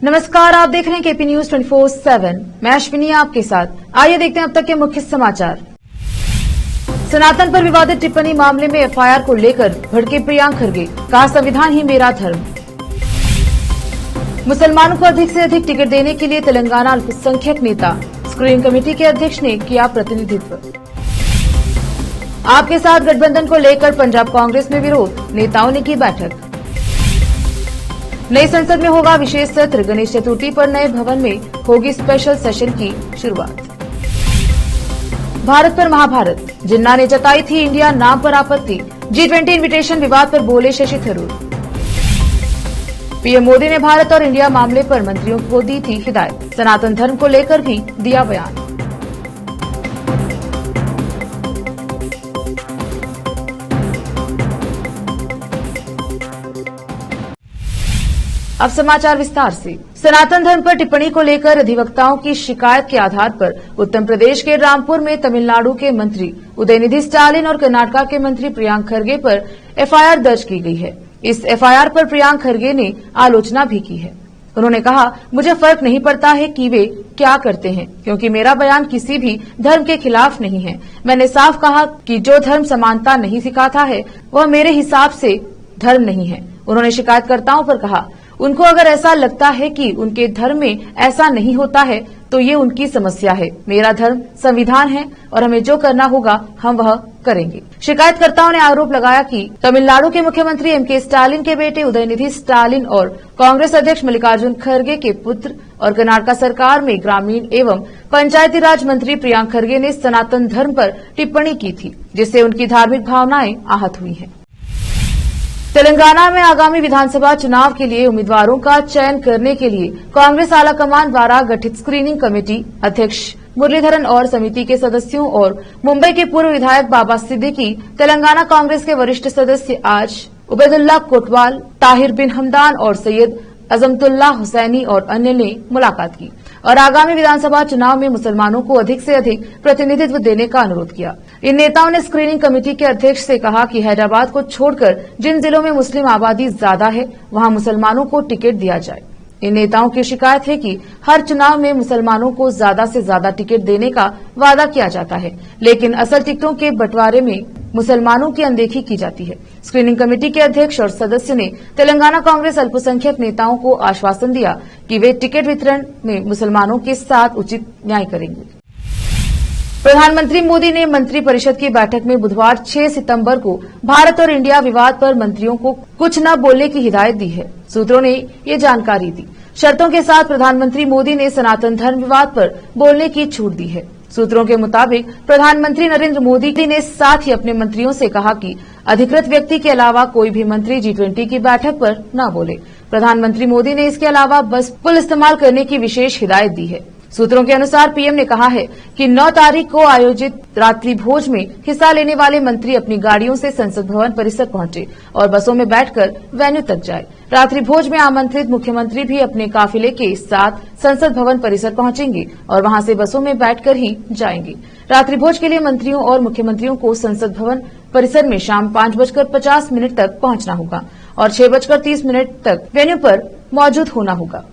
नमस्कार, आप देख रहे हैं केपी न्यूज 24/7। मैं अश्विनी आपके साथ। आइए देखते हैं अब तक के मुख्य समाचार। सनातन पर विवादित टिप्पणी मामले में एफआईआर को लेकर भड़के प्रियांक खरगे, कहा संविधान ही मेरा धर्म। मुसलमानों को अधिक से अधिक टिकट देने के लिए तेलंगाना अल्पसंख्यक नेता स्क्रीनिंग कमेटी के अध्यक्ष ने किया प्रतिनिधित्व। आपके साथ गठबंधन को लेकर पंजाब कांग्रेस में विरोध, नेताओं ने की बैठक। नई संसद में होगा विशेष सत्र, गणेश चतुर्थी पर नए भवन में होगी स्पेशल सेशन की शुरुआत। भारत पर महाभारत, जिन्ना ने जताई थी इंडिया नाम पर आपत्ति। G20 इन्विटेशन विवाद पर बोले शशि थरूर। पीएम मोदी ने भारत और इंडिया मामले पर मंत्रियों को दी थी हिदायत, सनातन धर्म को लेकर भी दिया बयान। अब समाचार विस्तार से। सनातन धर्म पर टिप्पणी को लेकर अधिवक्ताओं की शिकायत के आधार पर उत्तर प्रदेश के रामपुर में तमिलनाडु के मंत्री उदयनिधि स्टालिन और कर्नाटक के मंत्री प्रियांक खरगे पर एफआईआर दर्ज की गई है। इस एफआईआर पर प्रियांक खरगे ने आलोचना भी की है। उन्होंने कहा, मुझे फर्क नहीं पड़ता है कि वे क्या करते हैं, क्योंकि मेरा बयान किसी भी धर्म के खिलाफ नहीं है। मैंने साफ कहा कि जो धर्म समानता नहीं सिखाता है वह मेरे हिसाब से धर्म नहीं है। उन्होंने शिकायतकर्ताओं पर कहा, उनको अगर ऐसा लगता है कि उनके धर्म में ऐसा नहीं होता है तो ये उनकी समस्या है। मेरा धर्म संविधान है और हमें जो करना होगा हम वह करेंगे। शिकायतकर्ताओं ने आरोप लगाया कि तमिलनाडु के मुख्यमंत्री एमके स्टालिन के बेटे उदयनिधि स्टालिन और कांग्रेस अध्यक्ष मल्लिकार्जुन खरगे के पुत्र और कर्नाटक सरकार में ग्रामीण एवं पंचायती राज मंत्री प्रियांक खरगे ने सनातन धर्म पर टिप्पणी की थी, जिससे उनकी धार्मिक भावनाएं आहत हुई हैं। तेलंगाना में आगामी विधानसभा चुनाव के लिए उम्मीदवारों का चयन करने के लिए कांग्रेस आलाकमान द्वारा गठित स्क्रीनिंग कमेटी अध्यक्ष मुरलीधरन और समिति के सदस्यों और मुंबई के पूर्व विधायक बाबा सिद्दीकी, तेलंगाना कांग्रेस के वरिष्ठ सदस्य आज उबैदुल्ला कोटवाल, ताहिर बिन हमदान और सैयद अजमतुल्ला हुसैनी और अन्य ने मुलाकात की और आगामी विधानसभा चुनाव में मुसलमानों को अधिक से अधिक प्रतिनिधित्व देने का अनुरोध किया। इन नेताओं ने स्क्रीनिंग कमेटी के अध्यक्ष से कहा कि हैदराबाद को छोड़कर जिन जिलों में मुस्लिम आबादी ज्यादा है वहां मुसलमानों को टिकट दिया जाए। इन नेताओं की शिकायत है कि हर चुनाव में मुसलमानों को ज्यादा से ज्यादा टिकट देने का वादा किया जाता है, लेकिन असल टिकटों के बंटवारे में मुसलमानों की अनदेखी की जाती है। स्क्रीनिंग कमेटी के अध्यक्ष और सदस्य ने तेलंगाना कांग्रेस अल्पसंख्यक नेताओं को आश्वासन दिया कि वे टिकट वितरण में मुसलमानों के साथ उचित न्याय करेंगे। प्रधानमंत्री मोदी ने मंत्री परिषद की बैठक में बुधवार 6 सितंबर को भारत और इंडिया विवाद पर मंत्रियों को कुछ न बोलने की हिदायत दी है। सूत्रों ने ये जानकारी दी। शर्तों के साथ प्रधानमंत्री मोदी ने सनातन धर्म विवाद पर बोलने की छूट दी है। सूत्रों के मुताबिक प्रधानमंत्री नरेंद्र मोदी ने साथ ही अपने मंत्रियों से कहा कि अधिकृत व्यक्ति के अलावा कोई भी मंत्री G20 की बैठक पर न बोले। प्रधानमंत्री मोदी ने इसके अलावा बस पुल इस्तेमाल करने की विशेष हिदायत दी है। सूत्रों के अनुसार पीएम ने कहा है कि 9 तारीख को आयोजित रात्रि भोज में हिस्सा लेने वाले मंत्री अपनी गाड़ियों से संसद भवन परिसर पहुंचे और बसों में बैठकर वेन्यू तक जाए। रात्रि भोज में आमंत्रित मुख्यमंत्री भी अपने काफिले के साथ संसद भवन परिसर पहुंचेंगे और वहां से बसों में बैठकर ही जाएंगे। रात्रि भोज के लिए मंत्रियों और मुख्यमंत्रियों को संसद भवन परिसर में शाम 5:50 तक पहुंचना होगा और 6:30 तक वेन्यू पर मौजूद होना होगा।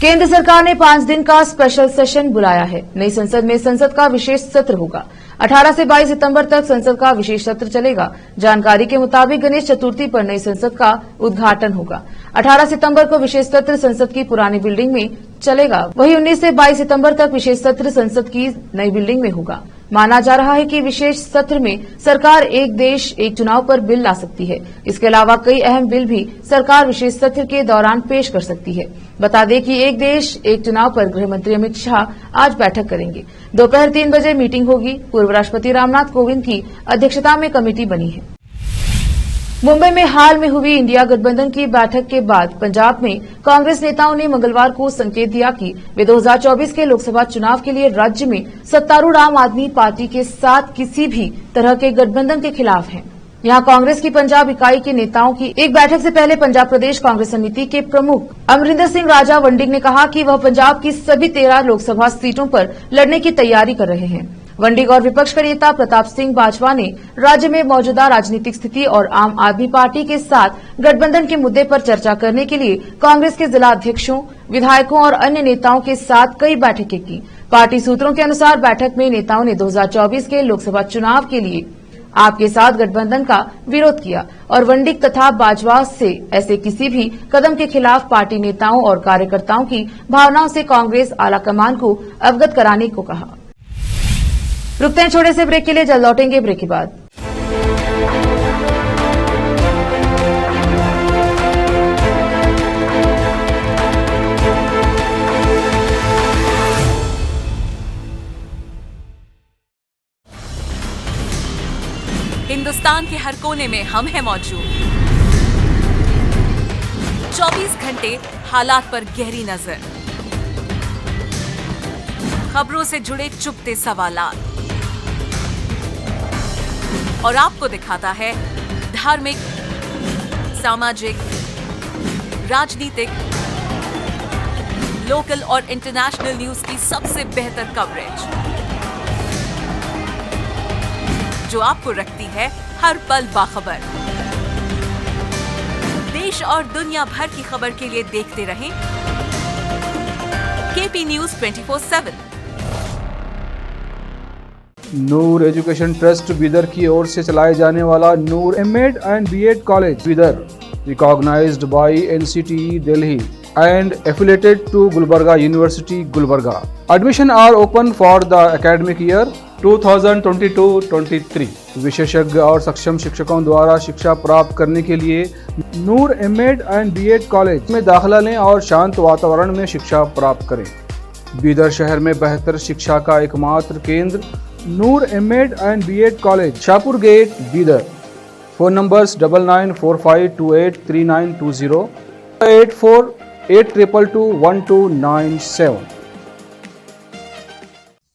केंद्र सरकार ने 5 दिन का स्पेशल सेशन बुलाया है। नई संसद में संसद का विशेष सत्र होगा। 18 से 22 सितंबर तक संसद का विशेष सत्र चलेगा। जानकारी के मुताबिक गणेश चतुर्थी पर नई संसद का उद्घाटन होगा। 18 सितंबर को विशेष सत्र संसद की पुरानी बिल्डिंग में चलेगा। वहीं 19 से 22 सितंबर तक विशेष सत्र संसद की नई बिल्डिंग में होगा। माना जा रहा है कि विशेष सत्र में सरकार एक देश एक चुनाव पर बिल ला सकती है। इसके अलावा कई अहम बिल भी सरकार विशेष सत्र के दौरान पेश कर सकती है। बता दें कि एक देश एक चुनाव पर गृह मंत्री अमित शाह आज बैठक करेंगे। दोपहर 3 बजे मीटिंग होगी। पूर्व राष्ट्रपति रामनाथ कोविंद की अध्यक्षता में कमेटी बनी है। मुंबई में हाल में हुई इंडिया गठबंधन की बैठक के बाद पंजाब में कांग्रेस नेताओं ने मंगलवार को संकेत दिया कि वे 2024 के लोकसभा चुनाव के लिए राज्य में सत्तारूढ़ आम आदमी पार्टी के साथ किसी भी तरह के गठबंधन के खिलाफ हैं। यहां कांग्रेस की पंजाब इकाई के नेताओं की एक बैठक से पहले पंजाब प्रदेश कांग्रेस समिति के प्रमुख अमरिंदर सिंह राजा वंडिग ने कहा कि वह पंजाब की सभी 13 लोकसभा सीटों पर लड़ने की तैयारी कर रहे हैं। वंडिग और विपक्ष के नेता प्रताप सिंह बाजवा ने राज्य में मौजूदा राजनीतिक स्थिति और आम आदमी पार्टी के साथ गठबंधन के मुद्दे पर चर्चा करने के लिए कांग्रेस के जिला अध्यक्षों, विधायकों और अन्य नेताओं के साथ कई बैठकें की। पार्टी सूत्रों के अनुसार बैठक में नेताओं ने 2024 के लोकसभा चुनाव के लिए आपके साथ गठबंधन का विरोध किया और वंडिग तथा बाजवा से ऐसे किसी भी कदम के खिलाफ पार्टी नेताओं और कार्यकर्ताओं की भावनाओं से कांग्रेस आलाकमान को अवगत कराने को कहा। रुकते हैं छोटे से ब्रेक के लिए, जल्द लौटेंगे ब्रेक के बाद। हिंदुस्तान के हर कोने में हम हैं मौजूद। 24 घंटे हालात पर गहरी नजर, खबरों से जुड़े चुभते सवालात और आपको दिखाता है धार्मिक, सामाजिक, राजनीतिक, लोकल और इंटरनेशनल न्यूज की सबसे बेहतर कवरेज जो आपको रखती है हर पल बाखबर। देश और दुनिया भर की खबर के लिए देखते रहें KP news 24/7। Noor education trust Bidar की ओर से चलाए जाने वाला Noor MEd and BEd college Bidar, recognised by NCTE Delhi and affiliated to Gulbarga University, Gulbarga. Admission are open for the academic year 2022-23. विशेषज्ञ और सक्षम शिक्षकों द्वारा शिक्षा प्राप्त करने के लिए नूर एमएड एंड बीएड कॉलेज में दाखिला लें और शांत वातावरण में शिक्षा प्राप्त करें। बीदर शहर में बेहतर शिक्षा का एकमात्र केंद्र Noor MEd and BEd college, Shahpur gate, Bidar. Phone numbers 9945283920, 8482221297।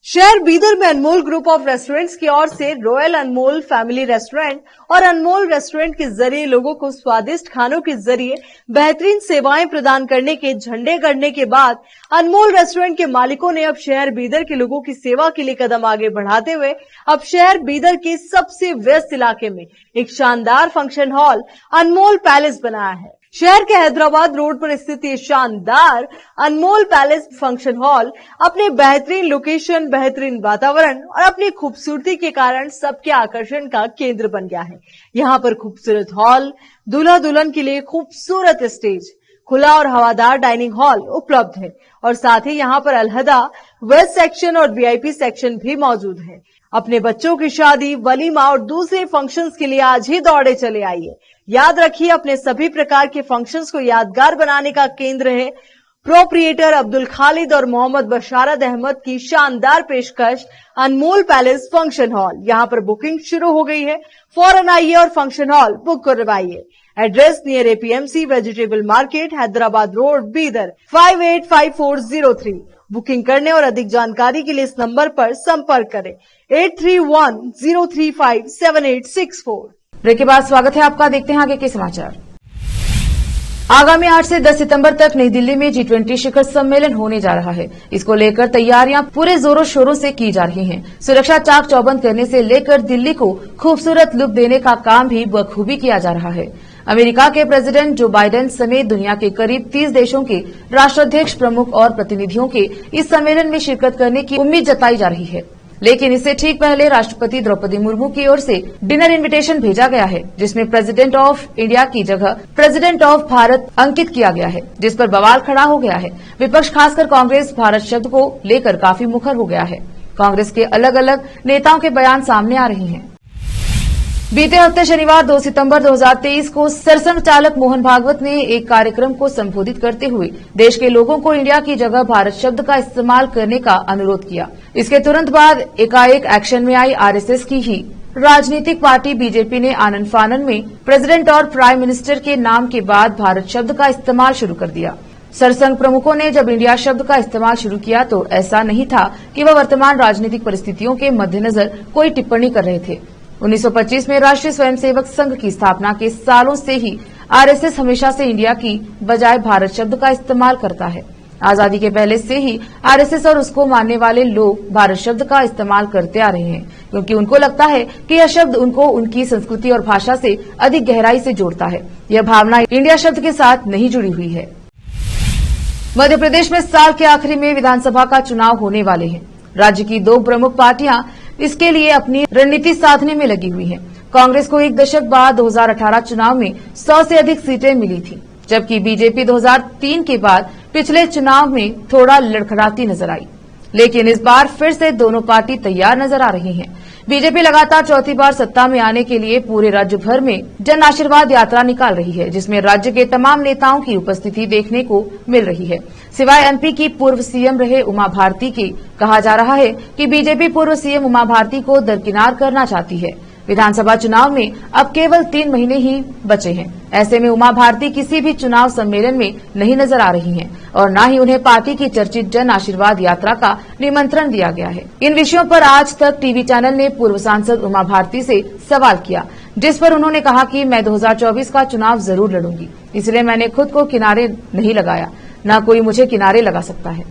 शहर बीदर में अनमोल ग्रुप ऑफ रेस्टोरेंट्स की ओर से रॉयल अनमोल फैमिली रेस्टोरेंट और अनमोल रेस्टोरेंट के जरिए लोगों को स्वादिष्ट खानों के जरिए बेहतरीन सेवाएं प्रदान करने के झंडे गड़ने के बाद अनमोल रेस्टोरेंट के मालिकों ने अब शहर बीदर के लोगों की सेवा के लिए कदम आगे बढ़ाते हुए अब शहर बीदर के सबसे व्यस्त इलाके में एक शानदार फंक्शन हॉल अनमोल पैलेस बनाया है। शहर के हैदराबाद रोड पर स्थित ये शानदार अनमोल पैलेस फंक्शन हॉल अपने बेहतरीन लोकेशन, बेहतरीन वातावरण और अपनी खूबसूरती के कारण सबके आकर्षण का केंद्र बन गया है। यहाँ पर खूबसूरत हॉल, दूल्हा दुल्हन के लिए खूबसूरत स्टेज, खुला और हवादार डाइनिंग हॉल उपलब्ध है और साथ ही यहाँ पर अलहदा वेस्ट सेक्शन और वीआईपी सेक्शन भी मौजूद है। अपने बच्चों की शादी, वलीमा और दूसरे फंक्शंस के लिए आज ही दौड़े चले आइए। याद रखिए, अपने सभी प्रकार के फंक्शंस को यादगार बनाने का केंद्र है प्रोप्रिएटर अब्दुल खालिद और मोहम्मद बशारत अहमद की शानदार पेशकश अनमोल पैलेस फंक्शन हॉल। यहाँ पर बुकिंग शुरू हो गई है, फौरन आइए और फंक्शन हॉल बुक करवाइए। Address near APMC vegetable market, Hyderabad road, Bidar 585403। Booking करने और अधिक जानकारी के लिए इस नंबर पर संपर्क करें 8310357864। ब्रेक के बाद स्वागत है आपका, देखते हैं आगे के समाचार। आगामी 8 से 10 सितंबर तक नई दिल्ली में G20 शिखर सम्मेलन होने जा रहा है। इसको लेकर तैयारियां पूरे जोरों शोरों से की जा रही हैं। सुरक्षा चाक चौबंद करने से लेकर दिल्ली को खूबसूरत लुक देने का काम भी बखूबी किया जा रहा है। अमेरिका के प्रेसिडेंट जो बाइडेन समेत दुनिया के करीब 30 देशों के राष्ट्राध्यक्ष, प्रमुख और प्रतिनिधियों के इस सम्मेलन में शिरकत करने की उम्मीद जताई जा रही है। लेकिन इससे ठीक पहले राष्ट्रपति द्रौपदी मुर्मू की ओर से डिनर इनविटेशन भेजा गया है, जिसमें प्रेसिडेंट ऑफ इंडिया की जगह प्रेसिडेंट ऑफ भारत अंकित किया गया है, जिस पर बवाल खड़ा हो गया है। विपक्ष खासकर कांग्रेस भारत शब्द को लेकर काफी मुखर हो गया है। कांग्रेस के अलग अलग नेताओं के बयान सामने आ रहे हैं। बीते हफ्ते शनिवार 2 सितंबर 2023 को सरसंघ चालक मोहन भागवत ने एक कार्यक्रम को संबोधित करते हुए देश के लोगों को इंडिया की जगह भारत शब्द का इस्तेमाल करने का अनुरोध किया। इसके तुरंत बाद एकाएक एक्शन में आई आरएसएस की ही राजनीतिक पार्टी बीजेपी ने आनन फानन में प्रेसिडेंट और प्राइम मिनिस्टर के नाम के बाद भारत शब्द का इस्तेमाल शुरू कर दिया। सरसंघ प्रमुखों ने जब इंडिया शब्द का इस्तेमाल शुरू किया तो ऐसा नहीं था कि वह वर्तमान राजनीतिक परिस्थितियों के मद्देनजर कोई टिप्पणी कर रहे थे। 1925 में राष्ट्रीय स्वयंसेवक संघ की स्थापना के सालों से ही आरएसएस हमेशा से इंडिया की बजाय भारत शब्द का इस्तेमाल करता है। आजादी के पहले से ही आरएसएस और उसको मानने वाले लोग भारत शब्द का इस्तेमाल करते आ रहे हैं, क्योंकि उनको लगता है कि यह शब्द उनको उनकी संस्कृति और भाषा से अधिक गहराई से जोड़ता है। यह भावना इंडिया शब्द के साथ नहीं जुड़ी हुई है। मध्य प्रदेश में साल के आखिरी में विधानसभा का चुनाव होने वाले हैं। राज्य की दो प्रमुख पार्टियां इसके लिए अपनी रणनीति साधने में लगी हुई हैं। कांग्रेस को एक दशक बाद 2018 चुनाव में 100 से अधिक सीटें मिली थी, जबकि बीजेपी 2003 के बाद पिछले चुनाव में थोड़ा लड़खड़ाती नजर आई। लेकिन इस बार फिर से दोनों पार्टी तैयार नजर आ रही हैं। बीजेपी लगातार चौथी बार सत्ता में आने के लिए पूरे राज्य भर में जन आशीर्वाद यात्रा निकाल रही है, जिसमें राज्य के तमाम नेताओं की उपस्थिति देखने को मिल रही है। सिवाय एमपी की पूर्व सीएम रहे उमा भारती के कहा जा रहा है कि बीजेपी पूर्व सीएम उमा भारती को दरकिनार करना चाहती है। विधानसभा चुनाव में अब केवल 3 महीने ही बचे हैं। ऐसे में उमा भारती किसी भी चुनाव सम्मेलन में नहीं नजर आ रही हैं और न ही उन्हें पार्टी की चर्चित जन आशीर्वाद यात्रा का निमंत्रण दिया गया है। इन विषयों पर आज तक टीवी चैनल ने पूर्व सांसद उमा भारती से सवाल किया, जिस पर उन्होंने कहा कि मैं 2024 का चुनाव जरूर लड़ूंगी, इसलिए मैंने खुद को किनारे नहीं लगाया, न कोई मुझे किनारे लगा सकता है।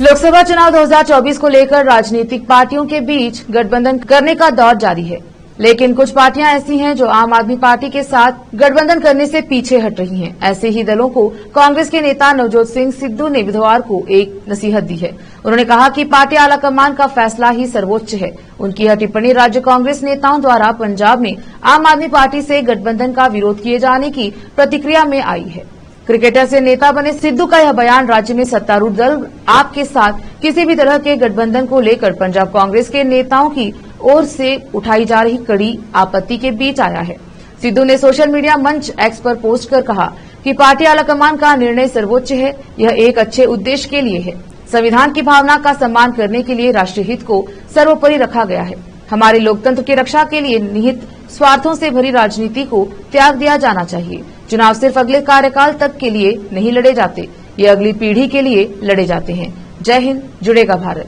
लोकसभा चुनाव 2024 को लेकर राजनीतिक पार्टियों के बीच गठबंधन करने का दौर जारी है, लेकिन कुछ पार्टियां ऐसी हैं जो आम आदमी पार्टी के साथ गठबंधन करने से पीछे हट रही हैं। ऐसे ही दलों को कांग्रेस के नेता नवजोत सिंह सिद्धू ने बुधवार को एक नसीहत दी है। उन्होंने कहा कि पार्टी आलाकमान का फैसला ही सर्वोच्च है। उनकी यह टिप्पणी राज्य कांग्रेस नेताओं द्वारा पंजाब में आम आदमी पार्टी से गठबंधन का विरोध किए जाने की प्रतिक्रिया में आई है। क्रिकेटर से नेता बने सिद्धू का यह बयान राज्य में सत्तारूढ़ दल आप के साथ किसी भी तरह के गठबंधन को लेकर पंजाब कांग्रेस के नेताओं की ओर से उठाई जा रही कड़ी आपत्ति के बीच आया है। सिद्धू ने सोशल मीडिया मंच एक्स पर पोस्ट कर कहा कि पार्टी आलाकमान का निर्णय सर्वोच्च है। यह एक अच्छे उद्देश्य के लिए है। संविधान की भावना का सम्मान करने के लिए राष्ट्रीय हित को सर्वोपरि रखा गया है। हमारे लोकतंत्र की रक्षा के लिए निहित स्वार्थों से भरी राजनीति को त्याग दिया जाना चाहिए। चुनाव सिर्फ अगले कार्यकाल तक के लिए नहीं लड़े जाते, ये अगली पीढ़ी के लिए लड़े जाते हैं। जय हिंद, जुड़ेगा भारत।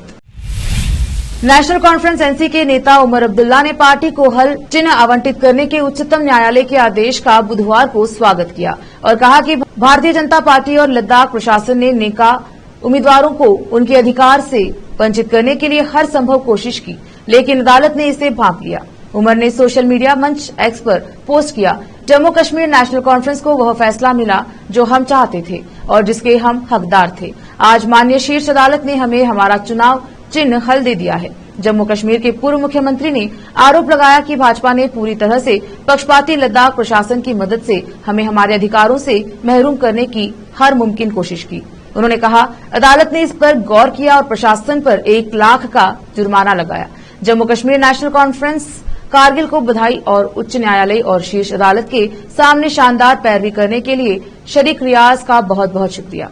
नेशनल कॉन्फ्रेंस एनसी के नेता उमर अब्दुल्ला ने पार्टी को हल चिन्ह आवंटित करने के उच्चतम न्यायालय के आदेश का बुधवार को स्वागत किया और कहा कि भारतीय जनता पार्टी और लद्दाख प्रशासन ने नेका उम्मीदवारों को उनके अधिकार से वंचित करने के लिए हर संभव कोशिश की, लेकिन अदालत ने इसे भांप लिया। उमर ने सोशल मीडिया मंच एक्स पर पोस्ट किया, जम्मू कश्मीर नेशनल कॉन्फ्रेंस को वह फैसला मिला जो हम चाहते थे और जिसके हम हकदार थे। आज माननीय शीर्ष अदालत ने हमें हमारा चुनाव चिन्ह हल दे दिया है। जम्मू कश्मीर के पूर्व मुख्यमंत्री ने आरोप लगाया कि भाजपा ने पूरी तरह से पक्षपाती लद्दाख प्रशासन की मदद से हमें हमारे अधिकारों से महरूम करने की हर मुमकिन कोशिश की। उन्होंने कहा, अदालत ने इस पर गौर किया और प्रशासन पर 1 लाख का जुर्माना लगाया। जम्मू कश्मीर नेशनल कॉन्फ्रेंस कारगिल को बधाई और उच्च न्यायालय और शीर्ष अदालत के सामने शानदार पैरवी करने के लिए शरीक रियाज का बहुत बहुत शुक्रिया।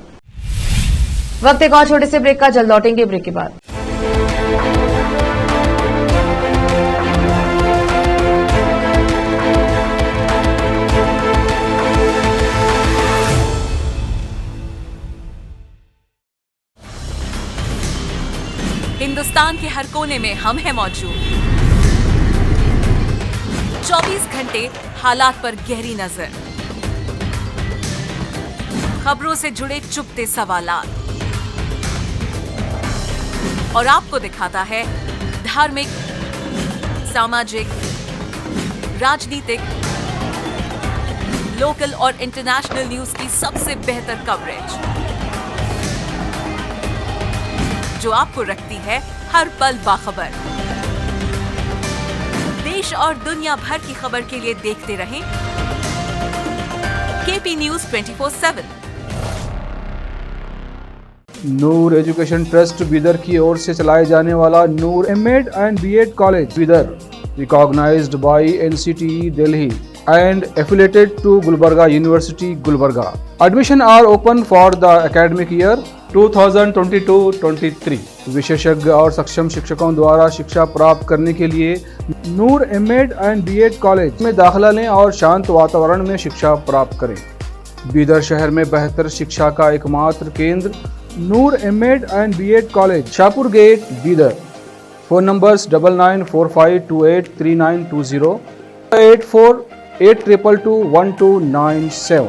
वक्त एक और छोटे से ब्रेक का, जल्द लौटेंगे ब्रेक के बाद। हिंदुस्तान के हर कोने में हम हैं मौजूद। 24 घंटे हालात पर गहरी नजर, खबरों से जुड़े चुपते सवालात और आपको दिखाता है धार्मिक, सामाजिक, राजनीतिक, लोकल और इंटरनेशनल न्यूज की सबसे बेहतर कवरेज, जो आपको रखती है हर पल बाखबर। देश और दुनिया भर की खबर के लिए देखते रहें KP news 24/7। Noor education trust Bidar की ओर से चलाए जाने वाला Noor MEd and BEd college Bidar, recognised by NCTE Delhi and affiliated to Gulbarga University, Gulbarga. Admission are open for the academic year 2022-23. विशेषज्ञ और सक्षम शिक्षकों द्वारा शिक्षा प्राप्त करने के लिए नूर एमएड एंड बीएड कॉलेज में दाखिला लें और शांत वातावरण में शिक्षा प्राप्त करें। बीदर शहर में बेहतर शिक्षा का एकमात्र केंद्र Noor MEd and BEd college, Shahpur gate, Bidar. Phone numbers 9945283920, 8482221297।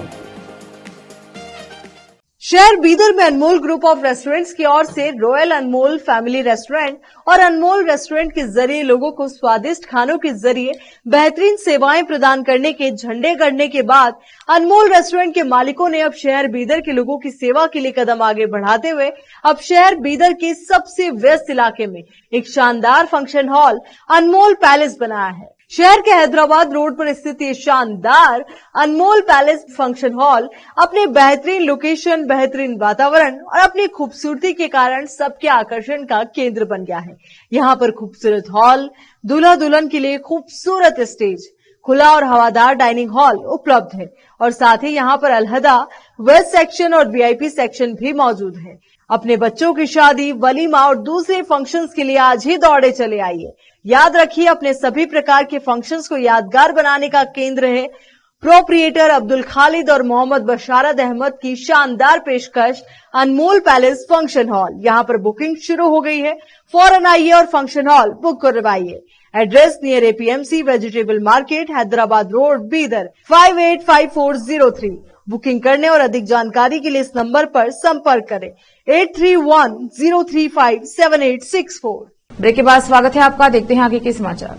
शहर बीदर में अनमोल ग्रुप ऑफ रेस्टोरेंट्स की ओर से रॉयल अनमोल फैमिली रेस्टोरेंट और अनमोल रेस्टोरेंट के जरिए लोगों को स्वादिष्ट खानों के जरिए बेहतरीन सेवाएं प्रदान करने के झंडे गड़ने के बाद अनमोल रेस्टोरेंट के मालिकों ने अब शहर बीदर के लोगों की सेवा के लिए कदम आगे बढ़ाते हुए अब शहर बीदर के सबसे व्यस्त इलाके में एक शानदार फंक्शन हॉल अनमोल पैलेस बनाया है। शहर के हैदराबाद रोड पर स्थित ये शानदार अनमोल पैलेस फंक्शन हॉल अपने बेहतरीन लोकेशन, बेहतरीन वातावरण और अपनी खूबसूरती के कारण सबके आकर्षण का केंद्र बन गया है। यहाँ पर खूबसूरत हॉल, दूल्हा दुल्हन के लिए खूबसूरत स्टेज, खुला और हवादार डाइनिंग हॉल उपलब्ध है और साथ ही यहाँ पर अलहदा वेस्ट सेक्शन और वीआईपी सेक्शन भी मौजूद है। अपने बच्चों की शादी, वलीमा और दूसरे फंक्शंस के लिए आज ही दौड़े चले आइए। याद रखिए, अपने सभी प्रकार के फंक्शंस को यादगार बनाने का केंद्र है प्रोप्रिएटर अब्दुल खालिद और मोहम्मद बशारत अहमद की शानदार पेशकश अनमोल पैलेस फंक्शन हॉल। यहाँ पर बुकिंग शुरू हो गई है, फौरन आइए और फंक्शन हॉल बुक करवाइए। Address near APMC vegetable market, Hyderabad road, Bidar 585403। Booking करने और अधिक जानकारी के लिए इस नंबर पर संपर्क करें 8310357864। ब्रेक के बाद स्वागत है आपका। देखते हैं आगे के समाचार।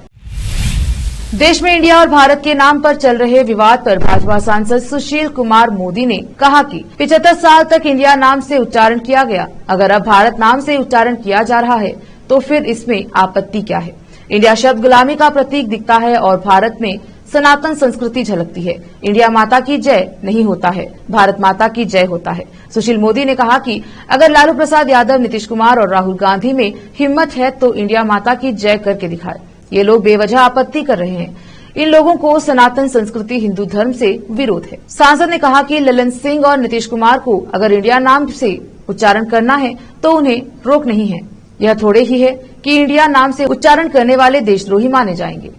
देश में इंडिया और भारत के नाम पर चल रहे विवाद पर भाजपा सांसद सुशील कुमार मोदी ने कहा कि 75 साल तक इंडिया नाम से उच्चारण किया गया, अगर अब भारत नाम से उच्चारण किया जा रहा है तो फिर इसमें आपत्ति क्या है। इंडिया शब्द गुलामी का प्रतीक दिखता है और भारत में सनातन संस्कृति झलकती है। इंडिया माता की जय नहीं होता है, भारत माता की जय होता है। सुशील मोदी ने कहा कि अगर लालू प्रसाद यादव, नीतीश कुमार और राहुल गांधी में हिम्मत है तो इंडिया माता की जय करके दिखाए। ये लोग बेवजह आपत्ति कर रहे हैं। इन लोगों को सनातन संस्कृति, हिंदू धर्म से विरोध है। सांसद ने कहा कि ललन सिंह और नीतीश कुमार को अगर इंडिया नाम से उच्चारण करना है तो उन्हें रोक नहीं है। यह थोड़े ही है कि इंडिया नाम से उच्चारण करने वाले देशद्रोही माने जाएंगे।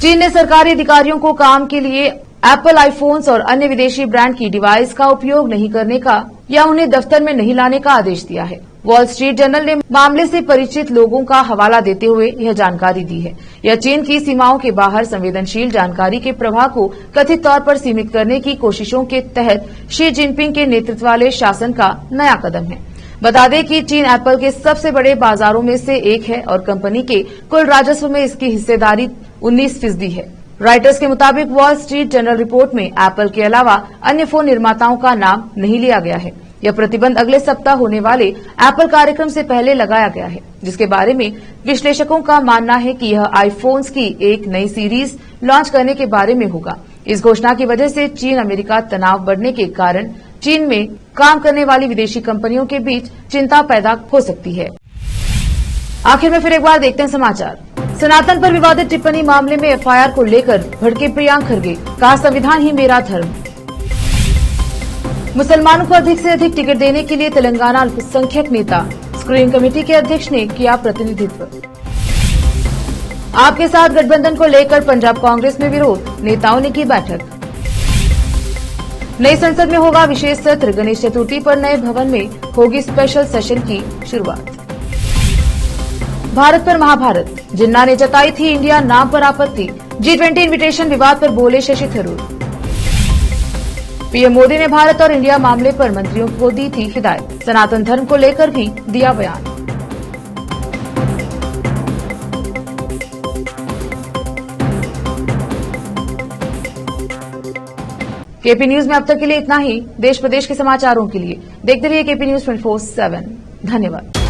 चीन ने सरकारी अधिकारियों को काम के लिए एप्पल आईफोन्स और अन्य विदेशी ब्रांड की डिवाइस का उपयोग नहीं करने का या उन्हें दफ्तर में नहीं लाने का आदेश दिया है। वॉल स्ट्रीट जर्नल ने मामले से परिचित लोगों का हवाला देते हुए यह जानकारी दी है। यह चीन की सीमाओं के बाहर संवेदनशील जानकारी के प्रवाह को कथित तौर पर सीमित करने की कोशिशों के तहत शी जिनपिंग के नेतृत्व वाले शासन का नया कदम है। बता दें कि चीन एप्पल के सबसे बड़े बाजारों में से एक है और कंपनी के कुल राजस्व में इसकी हिस्सेदारी 19% है। रॉयटर्स के मुताबिक वॉल स्ट्रीट जर्नल रिपोर्ट में एप्पल के अलावा अन्य फोन निर्माताओं का नाम नहीं लिया गया है। यह प्रतिबंध अगले सप्ताह होने वाले एप्पल कार्यक्रम से पहले लगाया गया है, जिसके बारे में विश्लेषकों का मानना है कि यह आईफोन्स की एक नई सीरीज लॉन्च करने के बारे में होगा। इस घोषणा की वजह से चीन अमेरिका तनाव बढ़ने के कारण चीन में काम करने वाली विदेशी कंपनियों के बीच चिंता पैदा हो सकती है। आखिर में फिर एक बार देखते हैं समाचार। सनातन पर विवादित टिप्पणी मामले में एफआईआर को लेकर भड़के प्रियांक खरगे, कहा संविधान ही मेरा धर्म। मुसलमानों को अधिक से अधिक टिकट देने के लिए तेलंगाना अल्पसंख्यक नेता स्क्रीनिंग कमेटी के अध्यक्ष ने किया प्रतिनिधित्व। आपके साथ गठबंधन को लेकर पंजाब कांग्रेस में विरोध, नेताओं ने की बैठक। नई संसद में होगा विशेष सत्र, गणेश चतुर्थी पर नए भवन में होगी स्पेशल सेशन की शुरुआत। भारत पर महाभारत, जिन्ना ने जताई थी इंडिया नाम पर आपत्ति। G20 इन्विटेशन विवाद पर बोले शशि थरूर। पीएम मोदी ने भारत और इंडिया मामले पर मंत्रियों को दी थी हिदायत, सनातन धर्म को लेकर भी दिया बयान। केपी न्यूज में अब तक के लिए इतना ही। देश प्रदेश के समाचारों के लिए देखते रहिए केपी न्यूज 24/7। धन्यवाद।